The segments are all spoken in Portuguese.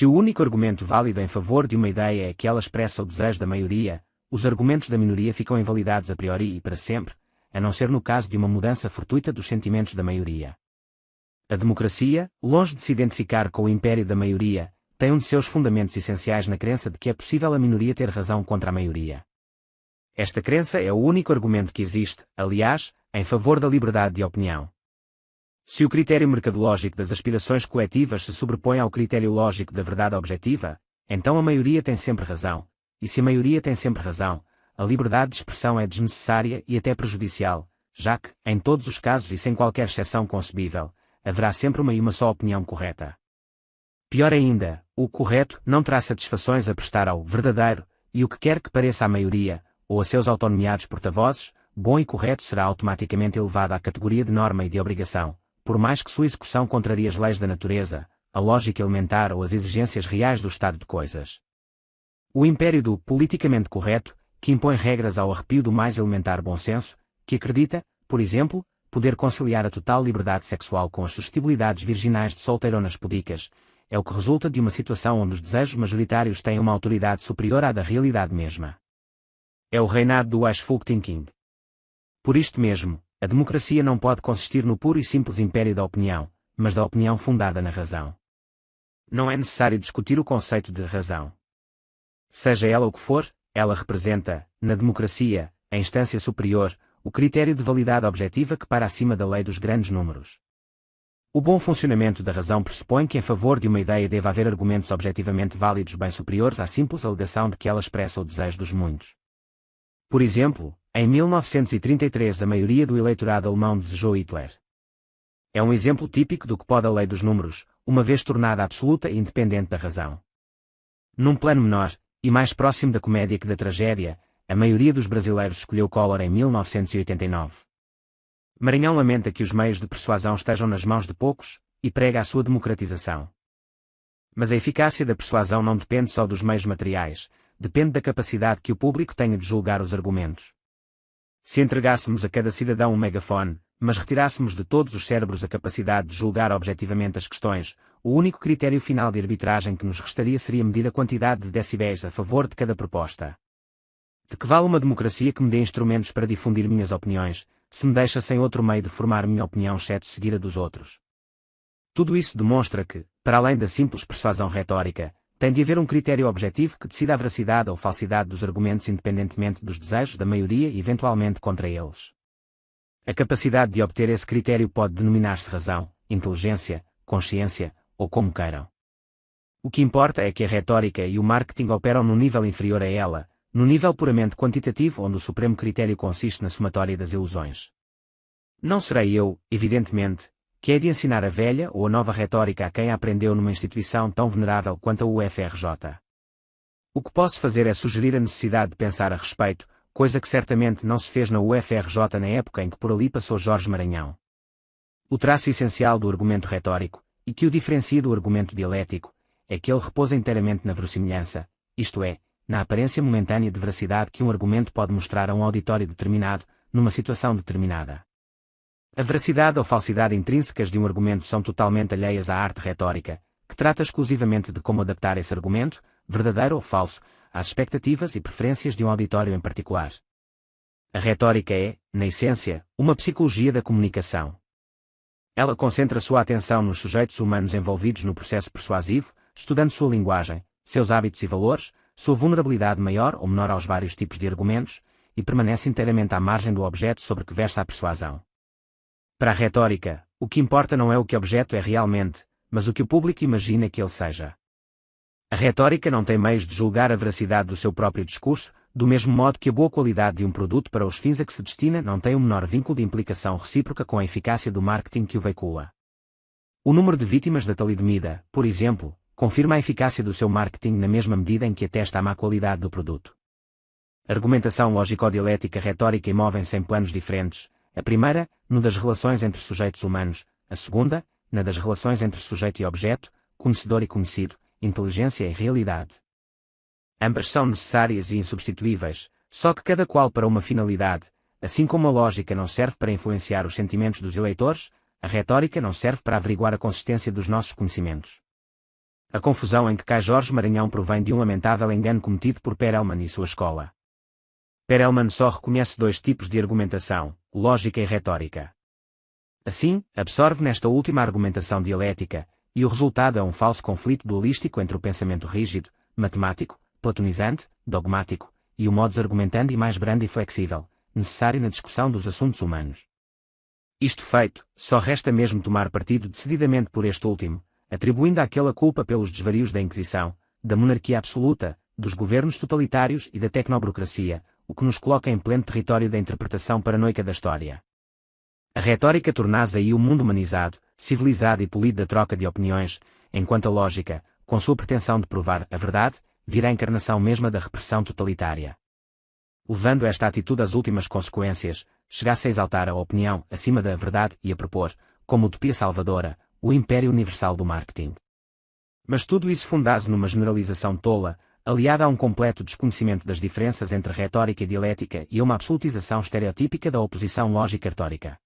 Se o único argumento válido em favor de uma ideia é que ela expressa o desejo da maioria, os argumentos da minoria ficam invalidados a priori e para sempre, a não ser no caso de uma mudança fortuita dos sentimentos da maioria. A democracia, longe de se identificar com o império da maioria, tem um de seus fundamentos essenciais na crença de que é possível a minoria ter razão contra a maioria. Esta crença é o único argumento que existe, aliás, em favor da liberdade de opinião. Se o critério mercadológico das aspirações coletivas se sobrepõe ao critério lógico da verdade objetiva, então a maioria tem sempre razão, e se a maioria tem sempre razão, a liberdade de expressão é desnecessária e até prejudicial, já que, em todos os casos e sem qualquer exceção concebível, haverá sempre uma e uma só opinião correta. Pior ainda, o correto não terá satisfações a prestar ao verdadeiro, e o que quer que pareça à maioria, ou a seus autonomiados porta-vozes, bom e correto será automaticamente elevado à categoria de norma e de obrigação, por mais que sua execução contrarie as leis da natureza, a lógica elementar ou as exigências reais do estado de coisas. O império do politicamente correto, que impõe regras ao arrepio do mais elementar bom senso, que acredita, por exemplo, poder conciliar a total liberdade sexual com as suscetibilidades virginais de solteironas pudicas, é o que resulta de uma situação onde os desejos majoritários têm uma autoridade superior à da realidade mesma. É o reinado do wishful thinking. Por isto mesmo, a democracia não pode consistir no puro e simples império da opinião, mas da opinião fundada na razão. Não é necessário discutir o conceito de razão. Seja ela o que for, ela representa, na democracia, a instância superior, o critério de validade objetiva que para acima da lei dos grandes números. O bom funcionamento da razão pressupõe que em favor de uma ideia deve haver argumentos objetivamente válidos bem superiores à simples alegação de que ela expressa o desejo dos muitos. Por exemplo, em 1933 a maioria do eleitorado alemão desejou Hitler. É um exemplo típico do que pode a lei dos números, uma vez tornada absoluta e independente da razão. Num plano menor, e mais próximo da comédia que da tragédia, a maioria dos brasileiros escolheu Collor em 1989. Maranhão lamenta que os meios de persuasão estejam nas mãos de poucos, e prega a sua democratização. Mas a eficácia da persuasão não depende só dos meios materiais, depende da capacidade que o público tenha de julgar os argumentos. Se entregássemos a cada cidadão um megafone, mas retirássemos de todos os cérebros a capacidade de julgar objetivamente as questões, o único critério final de arbitragem que nos restaria seria medir a quantidade de decibéis a favor de cada proposta. De que vale uma democracia que me dê instrumentos para difundir minhas opiniões, se me deixa sem outro meio de formar minha opinião exceto seguir a dos outros? Tudo isso demonstra que, para além da simples persuasão retórica, tem de haver um critério objetivo que decida a veracidade ou falsidade dos argumentos independentemente dos desejos da maioria e eventualmente contra eles. A capacidade de obter esse critério pode denominar-se razão, inteligência, consciência, ou como queiram. O que importa é que a retórica e o marketing operam num nível inferior a ela, no nível puramente quantitativo onde o supremo critério consiste na somatória das ilusões. Não serei eu, evidentemente, que é de ensinar a velha ou a nova retórica a quem a aprendeu numa instituição tão venerável quanto a UFRJ. O que posso fazer é sugerir a necessidade de pensar a respeito, coisa que certamente não se fez na UFRJ na época em que por ali passou Jorge Maranhão. O traço essencial do argumento retórico, e que o diferencia do argumento dialético, é que ele repousa inteiramente na verossimilhança, isto é, na aparência momentânea de veracidade que um argumento pode mostrar a um auditório determinado, numa situação determinada. A veracidade ou falsidade intrínsecas de um argumento são totalmente alheias à arte retórica, que trata exclusivamente de como adaptar esse argumento, verdadeiro ou falso, às expectativas e preferências de um auditório em particular. A retórica é, na essência, uma psicologia da comunicação. Ela concentra sua atenção nos sujeitos humanos envolvidos no processo persuasivo, estudando sua linguagem, seus hábitos e valores, sua vulnerabilidade maior ou menor aos vários tipos de argumentos, e permanece inteiramente à margem do objeto sobre que versa a persuasão. Para a retórica, o que importa não é o que o objeto é realmente, mas o que o público imagina que ele seja. A retórica não tem meios de julgar a veracidade do seu próprio discurso, do mesmo modo que a boa qualidade de um produto para os fins a que se destina não tem o menor vínculo de implicação recíproca com a eficácia do marketing que o veicula. O número de vítimas da talidomida, por exemplo, confirma a eficácia do seu marketing na mesma medida em que atesta a má qualidade do produto. A argumentação lógico-dialética retórica movem-se em planos diferentes, a primeira, no das relações entre sujeitos humanos, a segunda, na das relações entre sujeito e objeto, conhecedor e conhecido, inteligência e realidade. Ambas são necessárias e insubstituíveis, só que cada qual para uma finalidade, assim como a lógica não serve para influenciar os sentimentos dos eleitores, a retórica não serve para averiguar a consistência dos nossos conhecimentos. A confusão em que cai Jorge Maranhão provém de um lamentável engano cometido por Perelman e sua escola. Perelman só reconhece dois tipos de argumentação, lógica e retórica. Assim, absorve nesta última argumentação dialética, e o resultado é um falso conflito dualístico entre o pensamento rígido, matemático, platonizante, dogmático, e o modus argumentandi mais brando e flexível, necessário na discussão dos assuntos humanos. Isto feito, só resta mesmo tomar partido decididamente por este último, atribuindo àquele a culpa pelos desvarios da Inquisição, da monarquia absoluta, dos governos totalitários e da tecnoburocracia, o que nos coloca em pleno território da interpretação paranoica da história. A retórica torna-se aí o mundo humanizado, civilizado e polido da troca de opiniões, enquanto a lógica, com sua pretensão de provar a verdade, vira a encarnação mesma da repressão totalitária. Levando esta atitude às últimas consequências, chega-se a exaltar a opinião acima da verdade e a propor, como utopia salvadora, o império universal do marketing. Mas tudo isso funda-se numa generalização tola, aliada a um completo desconhecimento das diferenças entre retórica e dialética e a uma absolutização estereotípica da oposição lógica-retórica.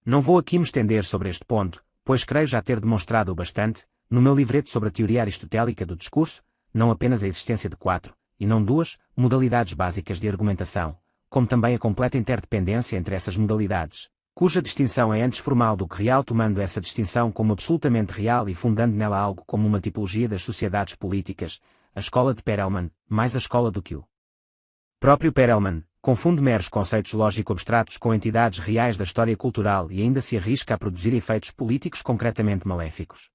Não vou aqui me estender sobre este ponto, pois creio já ter demonstrado o bastante, no meu livreto sobre a teoria aristotélica do discurso, não apenas a existência de 4, e não 2, modalidades básicas de argumentação, como também a completa interdependência entre essas modalidades, cuja distinção é antes formal do que real, tomando essa distinção como absolutamente real e fundando nela algo como uma tipologia das sociedades políticas, a escola de Perelman, mais a escola do que o próprio Perelman, confunde meros conceitos lógico-abstratos com entidades reais da história cultural e ainda se arrisca a produzir efeitos políticos concretamente maléficos.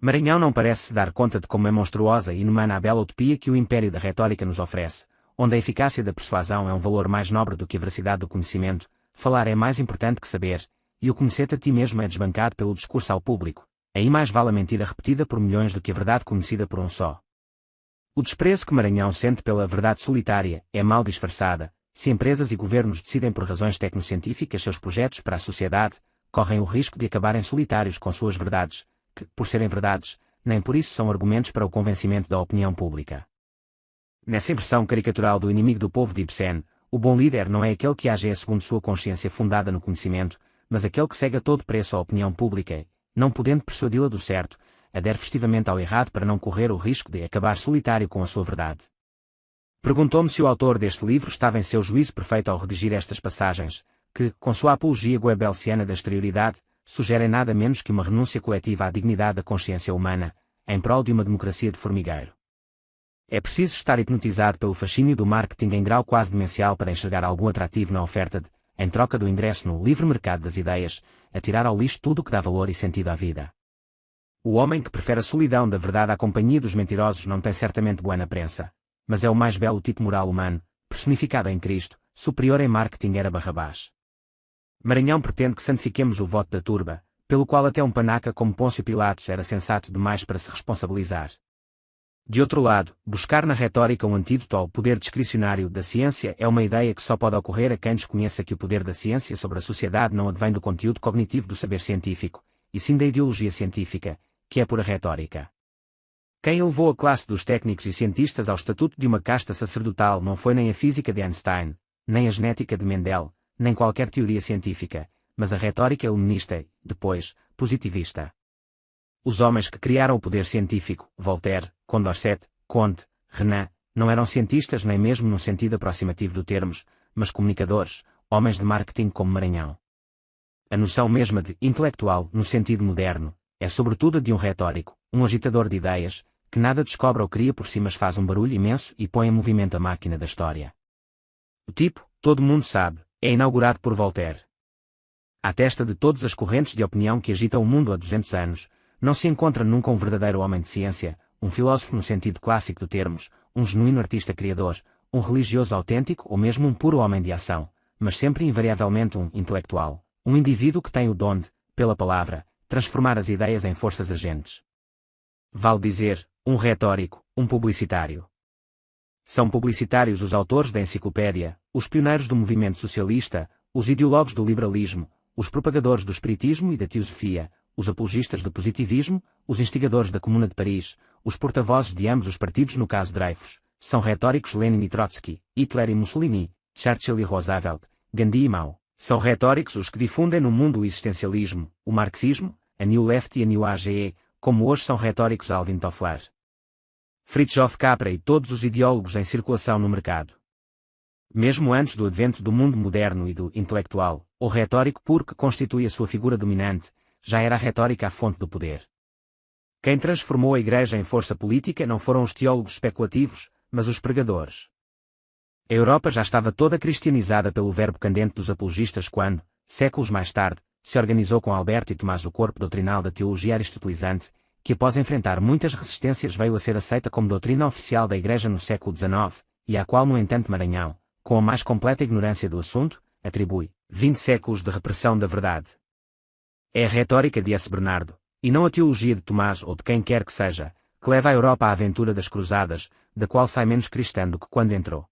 Maranhão não parece se dar conta de como é monstruosa e inumana a bela utopia que o império da retórica nos oferece, onde a eficácia da persuasão é um valor mais nobre do que a veracidade do conhecimento, falar é mais importante que saber, e o conhecer a ti mesmo é desbancado pelo discurso ao público, aí mais vale a mentira repetida por milhões do que a verdade conhecida por um só. O desprezo que Maranhão sente pela verdade solitária é mal disfarçada. Se empresas e governos decidem por razões tecnocientíficas seus projetos para a sociedade, correm o risco de acabarem solitários com suas verdades, que, por serem verdades, nem por isso são argumentos para o convencimento da opinião pública. Nessa inversão caricatural do inimigo do povo de Ibsen, o bom líder não é aquele que age segundo sua consciência fundada no conhecimento, mas aquele que segue a todo preço a opinião pública e, não podendo persuadi-la do certo, adere festivamente ao errado para não correr o risco de acabar solitário com a sua verdade. Perguntou-me se o autor deste livro estava em seu juízo perfeito ao redigir estas passagens, que, com sua apologia goebbelsiana da exterioridade, sugerem nada menos que uma renúncia coletiva à dignidade da consciência humana, em prol de uma democracia de formigueiro. É preciso estar hipnotizado pelo fascínio do marketing em grau quase demencial para enxergar algum atrativo na oferta de, em troca do ingresso no livre mercado das ideias, atirar ao lixo tudo o que dá valor e sentido à vida. O homem que prefere a solidão da verdade à companhia dos mentirosos não tem certamente buena prensa, mas é o mais belo tipo moral humano, personificado em Cristo, superior em marketing era Barrabás. Maranhão pretende que santifiquemos o voto da turba, pelo qual até um panaca como Pôncio Pilatos era sensato demais para se responsabilizar. De outro lado, buscar na retórica um antídoto ao poder discricionário da ciência é uma ideia que só pode ocorrer a quem desconheça que o poder da ciência sobre a sociedade não advém do conteúdo cognitivo do saber científico, e sim da ideologia científica, que é pura retórica. Quem elevou a classe dos técnicos e cientistas ao estatuto de uma casta sacerdotal não foi nem a física de Einstein, nem a genética de Mendel, nem qualquer teoria científica, mas a retórica iluminista e, depois, positivista. Os homens que criaram o poder científico, Voltaire, Condorcet, Comte, Renan, não eram cientistas nem mesmo no sentido aproximativo do termos, mas comunicadores, homens de marketing como Maranhão. A noção mesma de intelectual, no sentido moderno, é sobretudo a de um retórico, um agitador de ideias, que nada descobre ou cria por si mas faz um barulho imenso e põe em movimento a máquina da história. O tipo, todo mundo sabe, é inaugurado por Voltaire. À testa de todas as correntes de opinião que agitam o mundo há 200 anos, não se encontra nunca um verdadeiro homem de ciência, um filósofo no sentido clássico do termos, um genuíno artista criador, um religioso autêntico ou mesmo um puro homem de ação, mas sempre invariavelmente um intelectual, um indivíduo que tem o dom de, pela palavra, transformar as ideias em forças agentes. Vale dizer, um retórico, um publicitário. São publicitários os autores da enciclopédia, os pioneiros do movimento socialista, os ideólogos do liberalismo, os propagadores do espiritismo e da teosofia, os apologistas do positivismo, os instigadores da Comuna de Paris, os porta-vozes de ambos os partidos no caso Dreyfus, são retóricos Lenin e Trotsky, Hitler e Mussolini, Churchill e Roosevelt, Gandhi e Mao. São retóricos os que difundem no mundo o existencialismo, o marxismo, a New Left e a New Age, como hoje são retóricos Alvin Toffler, Fritjof Capra e todos os ideólogos em circulação no mercado. Mesmo antes do advento do mundo moderno e do intelectual, ou retórico puro que constitui a sua figura dominante, já era a retórica a fonte do poder. Quem transformou a Igreja em força política não foram os teólogos especulativos, mas os pregadores. A Europa já estava toda cristianizada pelo verbo candente dos apologistas quando, séculos mais tarde, se organizou com Alberto e Tomás o corpo doutrinal da teologia aristotelizante, que após enfrentar muitas resistências veio a ser aceita como doutrina oficial da Igreja no século XIX, e à qual no entanto Maranhão, com a mais completa ignorância do assunto, atribui 20 séculos de repressão da verdade. É a retórica de S. Bernardo, e não a teologia de Tomás ou de quem quer que seja, que leva a Europa à aventura das cruzadas, da qual sai menos cristã do que quando entrou.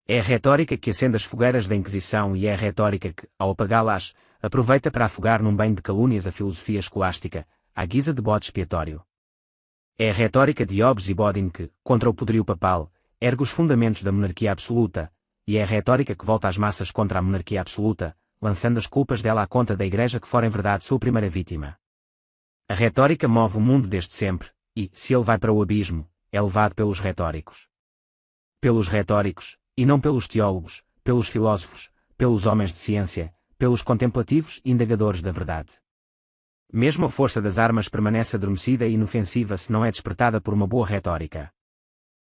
É a retórica que acende as fogueiras da Inquisição e é a retórica que, ao apagá-las, aproveita para afogar num banho de calúnias a filosofia escolástica, à guisa de bode expiatório. É a retórica de Hobbes e Bodin que, contra o poderio papal, ergue os fundamentos da monarquia absoluta, e é a retórica que volta às massas contra a monarquia absoluta, lançando as culpas dela à conta da Igreja que fora em verdade sua primeira vítima. A retórica move o mundo desde sempre, e, se ele vai para o abismo, é levado pelos retóricos. Pelos retóricos, e não pelos teólogos, pelos filósofos, pelos homens de ciência, pelos contemplativos e indagadores da verdade. Mesmo a força das armas permanece adormecida e inofensiva se não é despertada por uma boa retórica.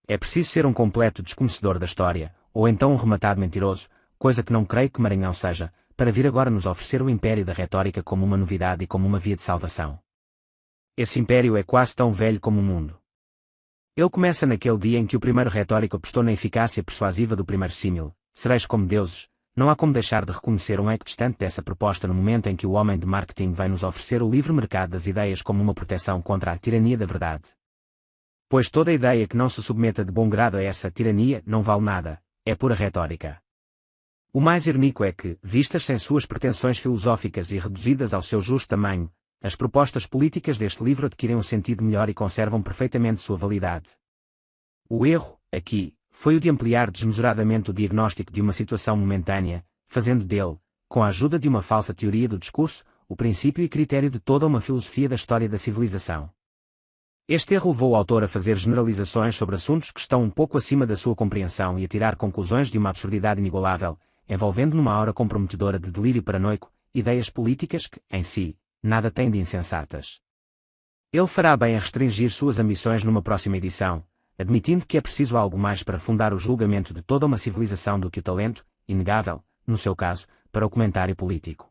É preciso ser um completo desconhecedor da história, ou então um rematado mentiroso, coisa que não creio que Maranhão seja, para vir agora nos oferecer o império da retórica como uma novidade e como uma via de salvação. Esse império é quase tão velho como o mundo. Ele começa naquele dia em que o primeiro retórico apostou na eficácia persuasiva do primeiro símil, sereis como deuses. Não há como deixar de reconhecer um eco distante dessa proposta no momento em que o homem de marketing vai nos oferecer o livre mercado das ideias como uma proteção contra a tirania da verdade. Pois toda ideia que não se submeta de bom grado a essa tirania não vale nada, é pura retórica. O mais irónico é que, vistas sem suas pretensões filosóficas e reduzidas ao seu justo tamanho, as propostas políticas deste livro adquirem um sentido melhor e conservam perfeitamente sua validade. O erro, aqui, foi o de ampliar desmesuradamente o diagnóstico de uma situação momentânea, fazendo dele, com a ajuda de uma falsa teoria do discurso, o princípio e critério de toda uma filosofia da história da civilização. Este erro levou o autor a fazer generalizações sobre assuntos que estão um pouco acima da sua compreensão e a tirar conclusões de uma absurdidade inigualável, envolvendo numa aura comprometedora de delírio paranoico, ideias políticas que, em si, nada têm de insensatas. Ele fará bem a restringir suas ambições numa próxima edição, admitindo que é preciso algo mais para fundar o julgamento de toda uma civilização do que o talento, inegável, no seu caso, para o comentário político.